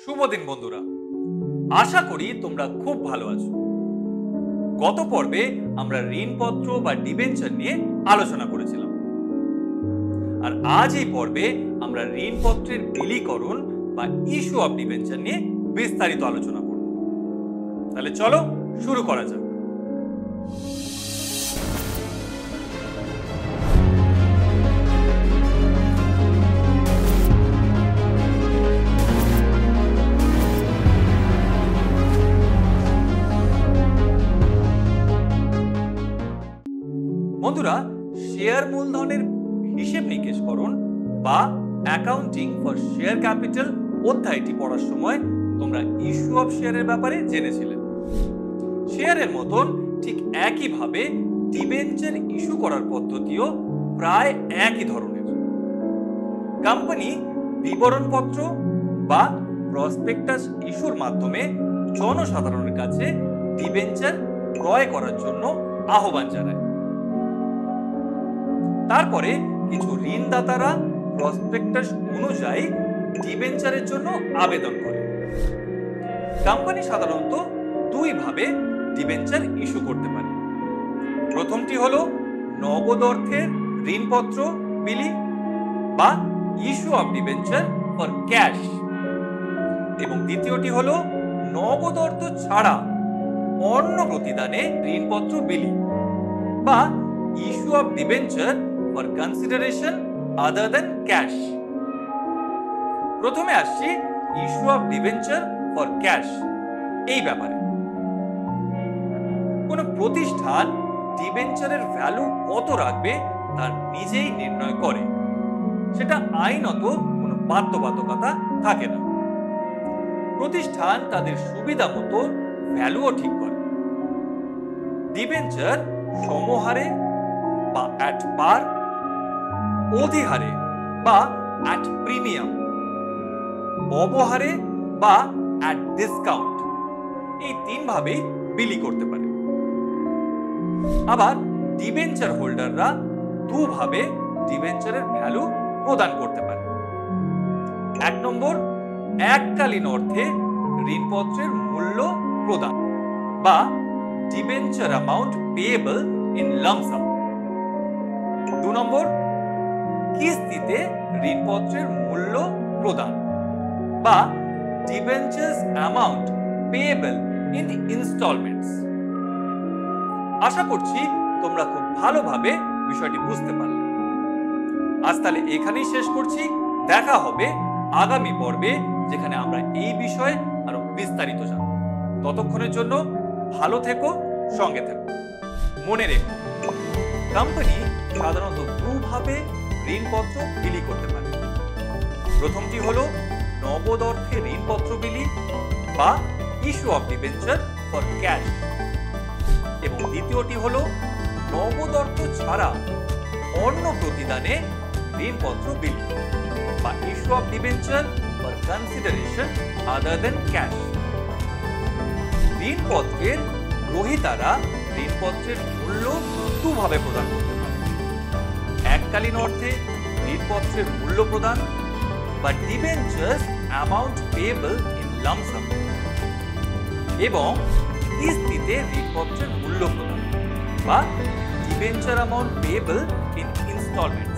শুভ দিন বন্ধুরা, আশা করি তোমরা খুব ভালো আছো। গত পর্বে আমরা ঋণপত্র বা ডিবেঞ্চার নিয়ে আলোচনা করেছিলাম, আর আজ এই পর্বে আমরা ঋণপত্রের বিলীকরণ বা ইস্যু অফ ডিবেঞ্চার নিয়ে বিস্তারিত আলোচনা করব। তাহলে চলো শুরু করা যাক। বন্ধুরা, শেয়ার মূলধনের হিসেব নিকেশকরণ বা অ্যাকাউন্টিং ফর শেয়ার ক্যাপিটাল অধ্যায়টি পড়ার সময় তোমরা ইস্যু অফ শেয়ারের ব্যাপারে জেনেছিলে। শেয়ারের মতন ঠিক একইভাবে ডিবেঞ্চার ইস্যু করার পদ্ধতিও প্রায় একই ধরনের। কোম্পানি বিবরণপত্র বা প্রসপেক্টাস ইস্যুর মাধ্যমে জনসাধারণের কাছে ডিবেঞ্চার ক্রয় করার জন্য আহ্বান জানায়। তারপরে কিছু ঋণদাতারা প্রসপেক্টাস অনুযায়ী ডিবেঞ্চারের জন্য আবেদন করে। কোম্পানি সাধারণত দুই ভাবে ডিবেঞ্চার ইস্যু করতে পারে। প্রথমটি হলো নগদ অর্থের ঋণপত্র বিলি বা issue of debenture for cash, এবং দ্বিতীয়টি হলো নগদ অর্থ ছাড়া অন্য প্রতিদানে ঋণপত্র বিলি বা issue of debenture for consideration other than cash. প্রথমে আসছি issue of debenture for cash এই ব্যাপারে। কোন প্রতিষ্ঠান ডিবেঞ্চারের ভ্যালু কত রাখবে তা নিজেই নির্ণয় করে, সেটা আইনত কোনো বাধ্যবাধকতা থাকে না। প্রতিষ্ঠান তাদের সুবিধা মতো ভ্যালুও ঠিক করে। ডিবেঞ্চার সমহারে বা অ্যাট পার, অধিহারে বা অ্যাট প্রিমিয়াম, অবহারে বা অ্যাট ডিসকাউন্ট, এই তিন ভাবেই বিলি করতে পারে। আবার ডিবেঞ্চার হোল্ডাররা দুভাবে ডিবেঞ্চারের ভ্যালু প্রদান করতে পারে। এক নম্বর, এককালীন অর্থে ঋণপত্রের মূল্য প্রদান বা debenture amount payable in lump sum. দু নম্বর, কিস্তিতে ঋণপত্রের মূল্য প্রদান বা debentures amount payable in instalments. আশা করছি তোমরা খুব ভালোভাবে বিষয়টি বুঝতে পারলে। আজ তাহলে এখানেই শেষ করছি। দেখা হবে আগামী পর্বে, যেখানে আমরা এই বিষয়ে আরো বিস্তারিত জানব। ততক্ষণের জন্য ভালো থেকো, সঙ্গে থেকো। মনে রেখো, কোম্পানি সাধারণত দুভাবে ঋণপত্র বিলি করতে পারে। প্রথমটি হলো নগদ অর্থে ঋণপত্র বিলি বা issue of debenture for cash, এবং দ্বিতীয়টি হলো নগদ অর্থ ছাড়া অন্য প্রতিদানে ঋণপত্র বিলি বা issue of debenture for consideration other than cash. ঋণপত্রের গ্রহীতারা ঋণপত্রের মূল্য দুভাবে প্রদান করতে পারে। এককালীন অর্থে ঋণপত্রের মূল্য প্রদান বা debentures amount payable in lump sum, এবং কিস্তিতে ঋণপত্রের মূল্য প্রদান বা debenture amount payable in instalment.